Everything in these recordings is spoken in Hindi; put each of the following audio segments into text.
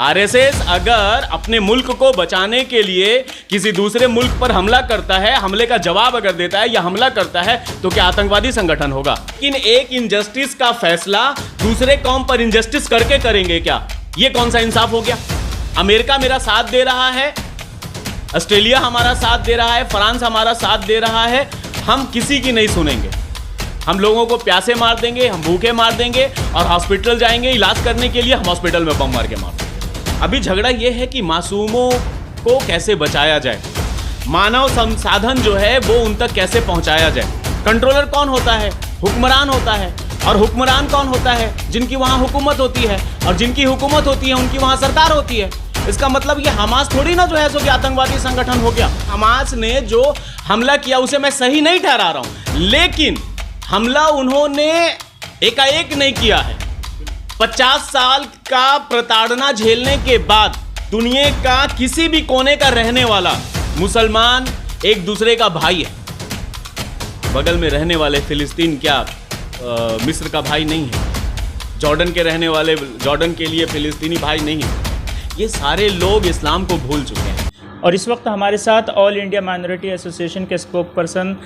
आरएसएस अगर अपने मुल्क को बचाने के लिए किसी दूसरे मुल्क पर हमला करता है, हमले का जवाब अगर देता है या हमला करता है, तो क्या आतंकवादी संगठन होगा? लेकिन एक इनजस्टिस का फैसला दूसरे कौम पर इनजस्टिस करके करेंगे क्या? ये कौन सा इंसाफ हो गया? अमेरिका मेरा साथ दे रहा है, ऑस्ट्रेलिया हमारा साथ दे रहा है, फ्रांस हमारा साथ दे रहा है, हम किसी की नहीं सुनेंगे। हम लोगों को प्यासे मार देंगे, हम भूखे मार देंगे और हॉस्पिटल जाएंगे इलाज करने के लिए, हम हॉस्पिटल में बम मार के मार देंगे। अभी झगड़ा यह है कि मासूमों को कैसे बचाया जाए, मानव संसाधन जो है वो उन तक कैसे पहुंचाया जाए। कंट्रोलर कौन होता है? हुक्मरान होता है। और हुक्मरान कौन होता है? जिनकी वहां हुकूमत होती है, और जिनकी हुकूमत होती है उनकी वहां सरकार होती है। इसका मतलब ये हमास थोड़ी ना जो है सो कि आतंकवादी संगठन हो गया। हमास ने जो हमला किया उसे मैं सही नहीं ठहरा रहा हूं, लेकिन हमला उन्होंने एकाएक नहीं किया है। 50 साल का प्रताड़ना झेलने के बाद दुनिया का किसी भी कोने का रहने वाला मुसलमान एक दूसरे का भाई है। बगल में रहने वाले फिलिस्तीन क्या मिस्र का भाई नहीं है? जॉर्डन के रहने वाले जॉर्डन के लिए फिलिस्तीनी भाई नहीं है। ये सारे लोग इस्लाम को भूल चुके हैं। और इस वक्त हमारे साथ ऑल इंडिया माइनॉरिटी एसोसिएशन के स्पोक पर्सन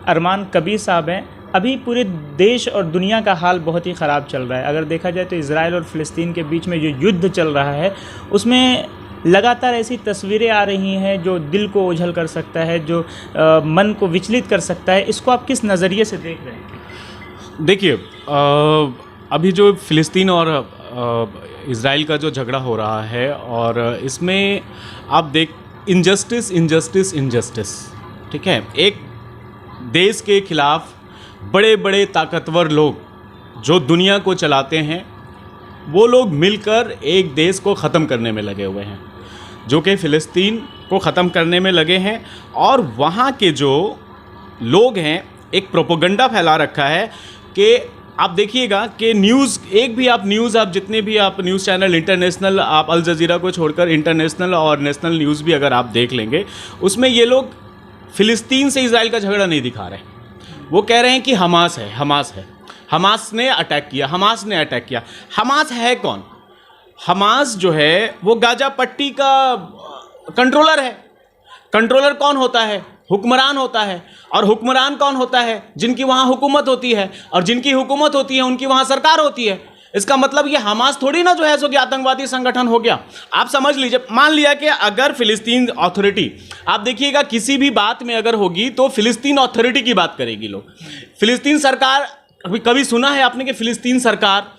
अरमान कबीर साहब हैं। अभी पूरे देश और दुनिया का हाल बहुत ही ख़राब चल रहा है। अगर देखा जाए तो इजराइल और फ़िलिस्तीन के बीच में जो युद्ध चल रहा है उसमें लगातार ऐसी तस्वीरें आ रही हैं जो दिल को ओझल कर सकता है, जो मन को विचलित कर सकता है। इसको आप किस नज़रिए से देख रहे हैं? देखिए, अभी जो फ़िलिस्तीन और इजराइल का जो झगड़ा हो रहा है, और इसमें आप देख इनजस्टिस इनजस्टिस इनजस्टिस, ठीक है। एक देश के खिलाफ बड़े बड़े ताकतवर लोग जो दुनिया को चलाते हैं, वो लोग मिलकर एक देश को ख़त्म करने में लगे हुए हैं, जो कि फ़िलिस्तीन को ख़त्म करने में लगे हैं। और वहाँ के जो लोग हैं, एक प्रोपोगंडा फैला रखा है कि आप देखिएगा कि न्यूज़, एक भी आप न्यूज़, आप जितने भी आप न्यूज़ चैनल इंटरनेशनल, आप अल जज़ीरा को छोड़कर इंटरनेशनल और नेशनल न्यूज़ भी अगर आप देख लेंगे, उसमें ये लोग फ़िलिस्तीन से इजराइल का झगड़ा नहीं दिखा रहे। वो कह रहे हैं कि हमास है, हमास है, हमास ने अटैक किया, हमास ने अटैक किया। हमास है कौन? हमास जो है वो गाजा पट्टी का कंट्रोलर है। कंट्रोलर कौन होता है? हुक्मरान होता है। और हुक्मरान कौन होता है? जिनकी वहाँ हुकूमत होती है, और जिनकी हुकूमत होती है उनकी वहाँ सरकार होती है। इसका मतलब ये हमास थोड़ी ना जो है सो कि आतंकवादी संगठन हो गया। आप समझ लीजिए, मान लिया कि अगर फ़िलिस्तीन अथॉरिटी, आप देखिएगा किसी भी बात में अगर होगी तो फ़िलिस्तीन अथॉरिटी की बात करेगी लोग। फ़िलिस्तीन सरकार, कभी सुना है आपने कि फ़िलिस्तीन सरकार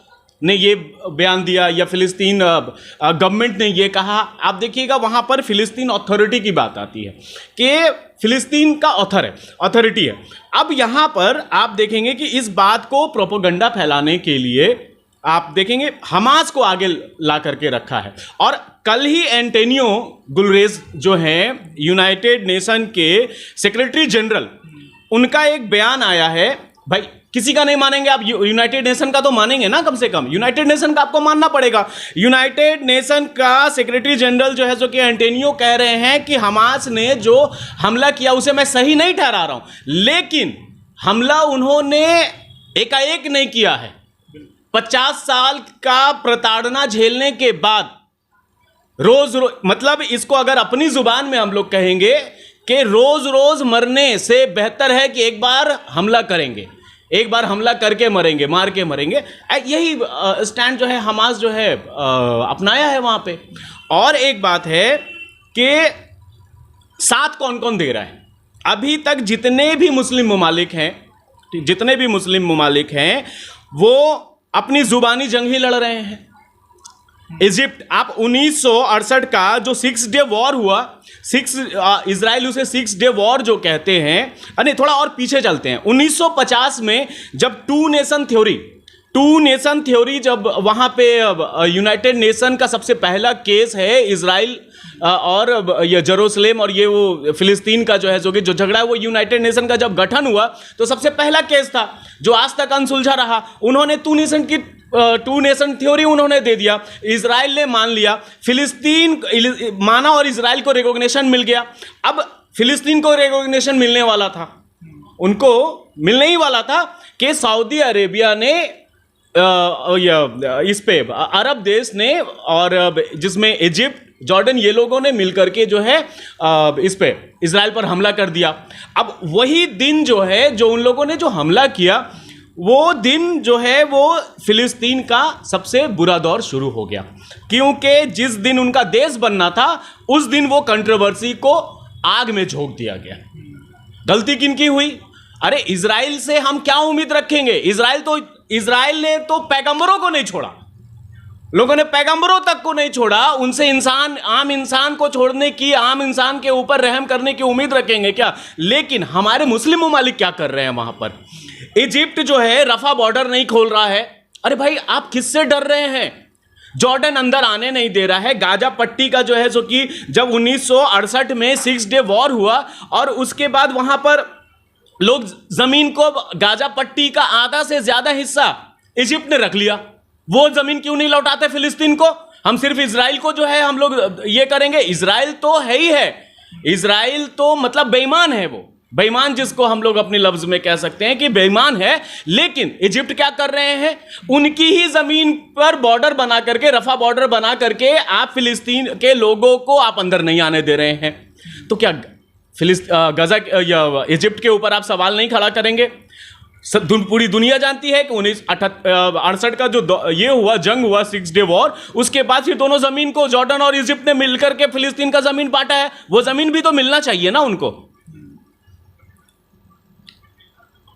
ने ये बयान दिया या फ़िलिस्तीन गवर्नमेंट ने ये कहा? आप देखिएगा वहाँ पर फ़िलिस्तीन अथॉरिटी की बात आती है कि फ़िलिस्तीन का अथॉरिटी है। अब यहाँ पर आप देखेंगे कि इस बात को प्रोपोगंडा फैलाने के लिए आप देखेंगे हमास को आगे ला करके रखा है। और कल ही एंटोनियो गुटरेस जो हैं यूनाइटेड नेशन के सेक्रेटरी जनरल, उनका एक बयान आया है। भाई किसी का नहीं मानेंगे आप, यूनाइटेड नेशन का तो मानेंगे ना, कम से कम यूनाइटेड नेशन का आपको मानना पड़ेगा। यूनाइटेड नेशन का सेक्रेटरी जनरल जो है सो कि एंटोनियो कह रहे हैं कि हमास ने जो हमला किया उसे मैं सही नहीं ठहरा रहा हूं, लेकिन हमला उन्होंने एकाएक नहीं किया है। 50 साल का प्रताड़ना झेलने के बाद रोज मतलब इसको अगर अपनी जुबान में हम लोग कहेंगे कि रोज रोज मरने से बेहतर है कि एक बार हमला करेंगे, एक बार हमला करके मरेंगे, मार के मरेंगे। यही स्टैंड जो है हमास जो है अपनाया है वहाँ पे। और एक बात है कि साथ कौन कौन दे रहा है। अभी तक जितने भी मुस्लिम ममालिक हैं वो अपनी जुबानी जंग ही लड़ रहे हैं। इजिप्ट, आप 1968 का जो 6 डे वॉर हुआ, इजराइल उसे 6 डे वॉर जो कहते हैं, अरे थोड़ा और पीछे चलते हैं। 1950 में जब टू नेशन थ्योरी जब वहाँ पे यूनाइटेड नेशन का सबसे पहला केस है इजराइल और ये जेरूसलम और ये वो फिलिस्तीन का जो है जो झगड़ा है, वो यूनाइटेड नेशन का जब गठन हुआ तो सबसे पहला केस था जो आज तक अनसुलझा रहा। उन्होंने टू नेशन थ्योरी उन्होंने दे दिया, इजराइल ने मान लिया, फिलिस्तीन माना और इजराइल को रिकॉग्निशन मिल गया। अब फिलिस्तीन को रिकॉग्निशन मिलने वाला था, उनको मिलने ही वाला था कि सऊदी अरेबिया ने इस पे अरब देश ने और जिसमें इजिप्ट, जॉर्डन, ये लोगों ने मिलकर के जो है इस पे इजराइल पर हमला कर दिया। अब वही दिन जो है, जो उन लोगों ने जो हमला किया, वो दिन जो है वो फिलिस्तीन का सबसे बुरा दौर शुरू हो गया, क्योंकि जिस दिन उनका देश बनना था उस दिन वो कंट्रोवर्सी को आग में झोंक दिया गया। गलती किनकी हुई? अरे इजराइल से हम क्या उम्मीद रखेंगे? इजराइल ने तो पैगंबरों को नहीं छोड़ा, लोगों ने पैगंबरों तक को नहीं छोड़ा। उनसे आम इंसान को छोड़ने की, आम इंसान के ऊपर रहम करने की उम्मीद रखेंगे क्या? लेकिन हमारे मुस्लिम ममालिक क्या कर रहे हैं वहां पर? इजिप्ट जो है रफा बॉर्डर नहीं खोल रहा है। अरे भाई, आप किससे डर रहे हैं? जॉर्डन अंदर आने नहीं दे रहा है। गाजा पट्टी का जो है, सो कि जब 1968 में 6 डे वॉर हुआ और उसके बाद वहां पर लोग जमीन को, गाजा पट्टी का आधा से ज्यादा हिस्सा इजिप्ट ने रख लिया। वो जमीन क्यों नहीं लौटाते फिलिस्तीन को? हम सिर्फ इजराइल को जो है हम लोग ये करेंगे। इजराइल तो है ही है, इजराइल तो मतलब बेईमान है। वो बेईमान जिसको हम लोग अपने लफ्ज में कह सकते हैं कि बेईमान है। लेकिन इजिप्ट क्या कर रहे हैं? उनकी ही जमीन पर बॉर्डर बना करके, रफा बॉर्डर बना करके आप फिलिस्तीन के लोगों को आप अंदर नहीं आने दे रहे हैं। तो क्या गजा या इजिप्ट के ऊपर आप सवाल नहीं खड़ा करेंगे? पूरी दुनिया जानती है कि 1968 का जो ये हुआ, जंग हुआ, 6 डे वॉर, उसके बाद फिर दोनों जमीन को जॉर्डन और इजिप्ट ने मिलकर के फिलिस्तीन का जमीन बांटा है। वो जमीन भी तो मिलना चाहिए ना उनको।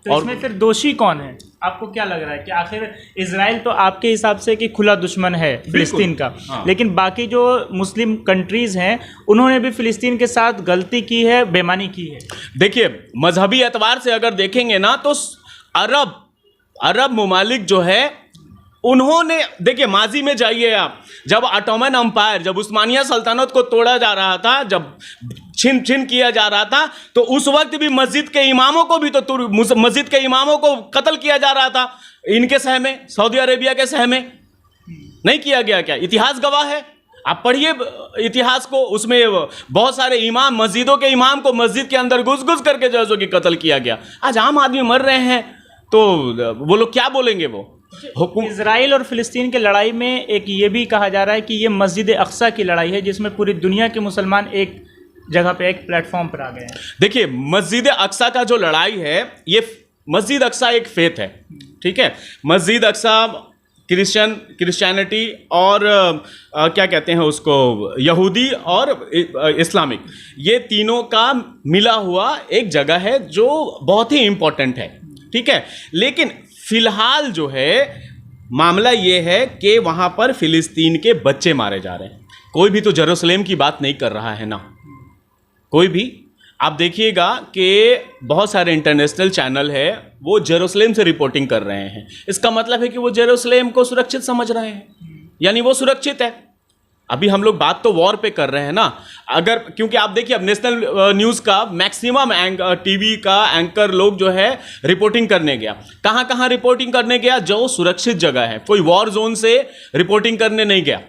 तो इसमें फिर दोषी कौन है? आपको क्या लग रहा है कि आखिर इजराइल तो आपके हिसाब से कि खुला दुश्मन है फिलिस्तीन का, हाँ। लेकिन बाकी जो मुस्लिम कंट्रीज हैं उन्होंने भी फिलिस्तीन के साथ गलती की है, बेईमानी की है। देखिए, मजहबी एतबार से अगर देखेंगे ना तो अरब ममालिक जो है उन्होंने, देखिए माजी में जाइए आप, जब ऑटोमन अंपायर, जब उस्मानिया सल्तनत को तोड़ा जा रहा था, जब छिन किया जा रहा था, तो उस वक्त भी मस्जिद के इमामों को भी तो मस्जिद के इमामों को कत्ल किया जा रहा था। इनके सह में, सऊदी अरेबिया के सह में नहीं किया गया क्या? इतिहास गवाह है, आप पढ़िए इतिहास को। उसमें बहुत सारे इमाम, मस्जिदों के इमाम को मस्जिद के अंदर घुस करके जो है कि कत्ल किया गया। आज आम आदमी मर रहे हैं तो वो लोग क्या बोलेंगे? वो इजराइल और फिलिस्तीन की लड़ाई में एक ये भी कहा जा रहा है कि ये मस्जिद अक्सा की लड़ाई है, जिसमें पूरी दुनिया के मुसलमान एक जगह पे, एक प्लेटफॉर्म पर आ गए हैं। देखिए, मस्जिद अक्सा का जो लड़ाई है, ये मस्जिद अक्सा एक फेथ है, ठीक है। मस्जिद अक्सा क्रिश्चियनिटी और क्या कहते हैं उसको, यहूदी और इस्लामिक, ये तीनों का मिला हुआ एक जगह है जो बहुत ही इंपॉर्टेंट है, ठीक है। लेकिन फिलहाल जो है मामला ये है कि वहाँ पर फिलिस्तीन के बच्चे मारे जा रहे हैं। कोई भी तो जेरूसलेम की बात नहीं कर रहा है ना, कोई भी। आप देखिएगा कि बहुत सारे इंटरनेशनल चैनल है वो जेरूसलेम से रिपोर्टिंग कर रहे हैं। इसका मतलब है कि वो जेरूसलेम को सुरक्षित समझ रहे हैं, यानी वो सुरक्षित है। अभी हम लोग बात तो वॉर पे कर रहे हैं ना, अगर, क्योंकि आप देखिए अब नेशनल न्यूज़ का मैक्सिमम टीवी का एंकर लोग जो है रिपोर्टिंग करने गया, कहाँ रिपोर्टिंग करने गया? जो सुरक्षित जगह है, कोई वॉर जोन से रिपोर्टिंग करने नहीं गया,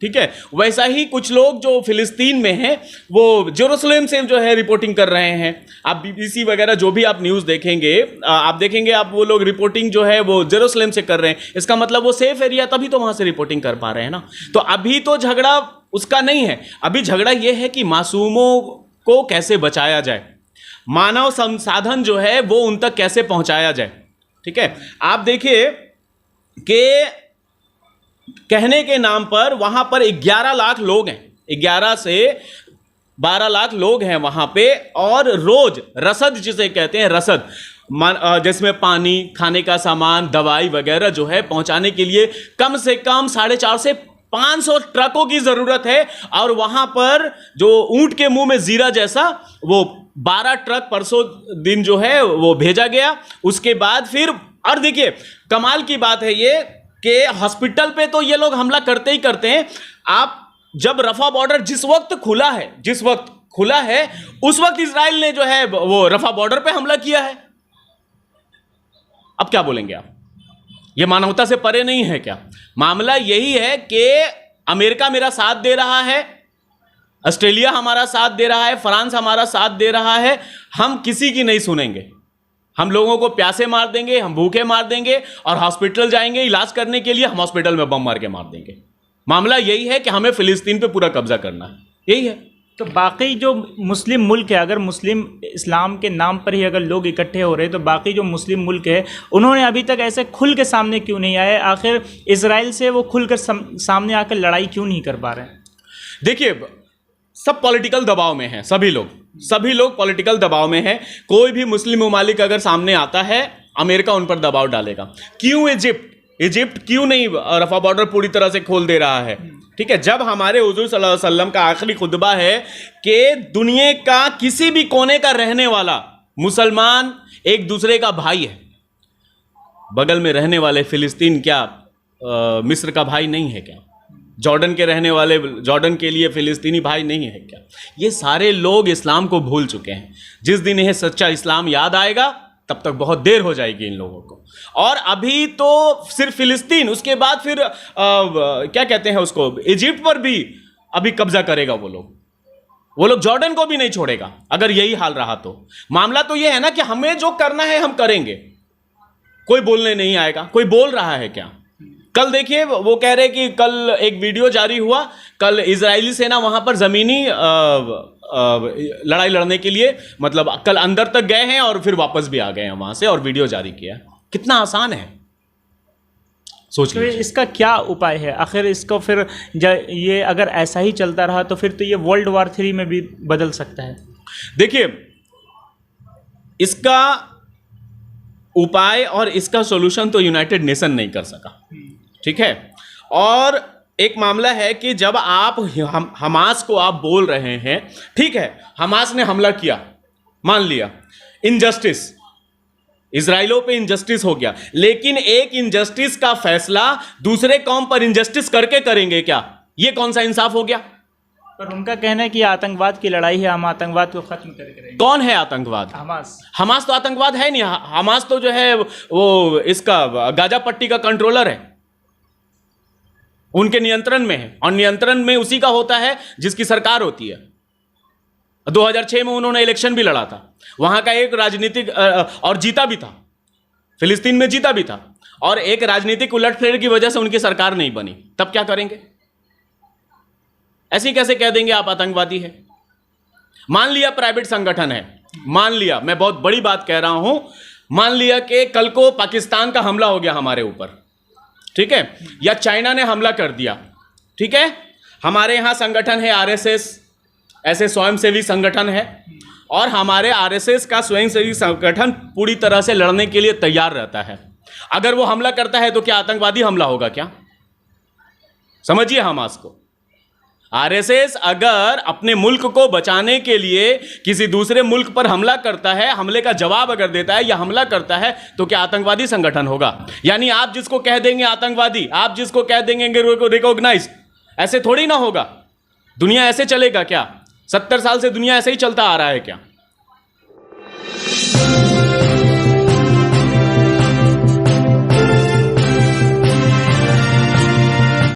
ठीक है। वैसा ही कुछ लोग जो फिलिस्तीन में हैं वो जेरूसलेम से जो है रिपोर्टिंग कर रहे हैं। आप बीबीसी वगैरह जो भी आप न्यूज़ देखेंगे, आप देखेंगे आप वो लोग रिपोर्टिंग जो है वो जेरूसलेम से कर रहे हैं। इसका मतलब वो सेफ एरिया, तभी तो वहाँ से रिपोर्टिंग कर पा रहे हैं ना। तो अभी तो झगड़ा उसका नहीं है, अभी झगड़ा ये है कि मासूमों को कैसे बचाया जाए, मानव संसाधन जो है वो उन तक कैसे पहुँचाया जाए, ठीक है। आप देखिए कि कहने के नाम पर वहां पर 11 लाख लोग हैं, 11 से 12 लाख लोग हैं वहां पे, और रोज रसद जिसे कहते हैं, रसद जिसमें पानी, खाने का सामान, दवाई वगैरह जो है पहुंचाने के लिए कम से कम 450 से 500 ट्रकों की जरूरत है। और वहां पर जो ऊंट के मुंह में जीरा जैसा वो 12 ट्रक परसों दिन जो है वो भेजा गया। उसके बाद फिर, और देखिए कमाल की बात है ये कि हॉस्पिटल पे तो ये लोग हमला करते ही करते हैं। आप जब रफा बॉर्डर जिस वक्त खुला है उस वक्त इजराइल ने जो है वो रफा बॉर्डर पे हमला किया है। अब क्या बोलेंगे आप? ये मानवता से परे नहीं है क्या? मामला यही है कि अमेरिका मेरा साथ दे रहा है, ऑस्ट्रेलिया हमारा साथ दे रहा है, फ्रांस हमारा साथ दे रहा है, हम किसी की नहीं सुनेंगे। हम लोगों को प्यासे मार देंगे, हम भूखे मार देंगे, और हॉस्पिटल जाएंगे इलाज करने के लिए, हम हॉस्पिटल में बम मार के मार देंगे। मामला यही है कि हमें फिलिस्तीन पे पूरा कब्जा करना है, यही है। तो बाकी जो मुस्लिम मुल्क है, अगर मुस्लिम इस्लाम के नाम पर ही अगर लोग इकट्ठे हो रहे हैं, तो बाकी जो मुस्लिम मुल्क है उन्होंने अभी तक ऐसे खुल के सामने क्यों नहीं आए? आखिर इजराइल से वो खुलकर सामने आकर लड़ाई क्यों नहीं कर पा रहे हैं? देखिए, सब पॉलिटिकल दबाव में हैं, सभी लोग पॉलिटिकल दबाव में हैं। कोई भी मुस्लिम ममालिक अगर सामने आता है, अमेरिका उन पर दबाव डालेगा। क्यों इजिप्ट क्यों नहीं रफा बॉर्डर पूरी तरह से खोल दे रहा है? ठीक है, जब हमारे हुजूर सल्लल्लाहु अलैहि वसल्लम का आखिरी खुतबा है कि दुनिया का किसी भी कोने का रहने वाला मुसलमान एक दूसरे का भाई है। बगल में रहने वाले फिलिस्तीन क्या मिस्र का भाई नहीं है क्या? जॉर्डन के रहने वाले जॉर्डन के लिए फिलिस्तीनी भाई नहीं है क्या? ये सारे लोग इस्लाम को भूल चुके हैं। जिस दिन यह सच्चा इस्लाम याद आएगा, तब तक बहुत देर हो जाएगी इन लोगों को। और अभी तो सिर्फ फिलिस्तीन, उसके बाद फिर क्या कहते हैं उसको, इजिप्ट पर भी अभी कब्जा करेगा वो लोग जॉर्डन को भी नहीं छोड़ेगा अगर यही हाल रहा तो। मामला तो यह है ना कि हमें जो करना है हम करेंगे, कोई बोलने नहीं आएगा। कोई बोल रहा है क्या? कल देखिए, वो कह रहे कि कल एक वीडियो जारी हुआ, कल इजरायली सेना वहां पर जमीनी लड़ाई लड़ने के लिए, मतलब कल अंदर तक गए हैं और फिर वापस भी आ गए हैं वहां से, और वीडियो जारी किया। कितना आसान है, सोच लीजिए। तो इसका क्या उपाय है आखिर? इसको फिर ये अगर ऐसा ही चलता रहा तो फिर तो ये वर्ल्ड वॉर 3 में भी बदल सकता है। देखिए, इसका उपाय और इसका सॉल्यूशन तो यूनाइटेड नेशन नहीं कर सका, ठीक है। और एक मामला है कि जब आप हमास को आप बोल रहे हैं, ठीक है, हमास ने हमला किया, मान लिया, इनजस्टिस, इजराइलों पे इनजस्टिस हो गया, लेकिन एक इनजस्टिस का फैसला दूसरे कौम पर इनजस्टिस करके करेंगे क्या? ये कौन सा इंसाफ हो गया? पर उनका कहना है कि आतंकवाद की लड़ाई है, हम आतंकवाद को खत्म करेंगे। कौन है आतंकवाद? हमास तो आतंकवाद है नहीं। हमास तो जो है वो इसका गाजा पट्टी का कंट्रोलर है, उनके नियंत्रण में है, और नियंत्रण में उसी का होता है जिसकी सरकार होती है। 2006 में उन्होंने इलेक्शन भी लड़ा था, वहां का एक राजनीतिक और जीता भी था, फिलिस्तीन में जीता भी था, और एक राजनीतिक उलटफेर की वजह से उनकी सरकार नहीं बनी। तब क्या करेंगे? ऐसे कैसे कह देंगे आप आतंकवादी है? मान लिया प्राइवेट संगठन है, मान लिया, मैं बहुत बड़ी बात कह रहा हूं, मान लिया कि कल को पाकिस्तान का हमला हो गया हमारे ऊपर, ठीक है, या चाइना ने हमला कर दिया, ठीक है, हमारे यहां संगठन है आरएसएस, ऐसे स्वयंसेवी संगठन है, और हमारे आरएसएस का स्वयंसेवी संगठन पूरी तरह से लड़ने के लिए तैयार रहता है। अगर वो हमला करता है तो क्या आतंकवादी हमला होगा क्या? समझिए हमास को। आरएसएस अगर अपने मुल्क को बचाने के लिए किसी दूसरे मुल्क पर हमला करता है, हमले का जवाब अगर देता है या हमला करता है, तो क्या आतंकवादी संगठन होगा? यानी आप जिसको कह देंगे आतंकवादी, आप जिसको कह देंगे रिकॉग्नाइज, ऐसे थोड़ी ना होगा। दुनिया ऐसे चलेगा क्या? 70 साल से दुनिया ऐसे ही चलता आ रहा है क्या?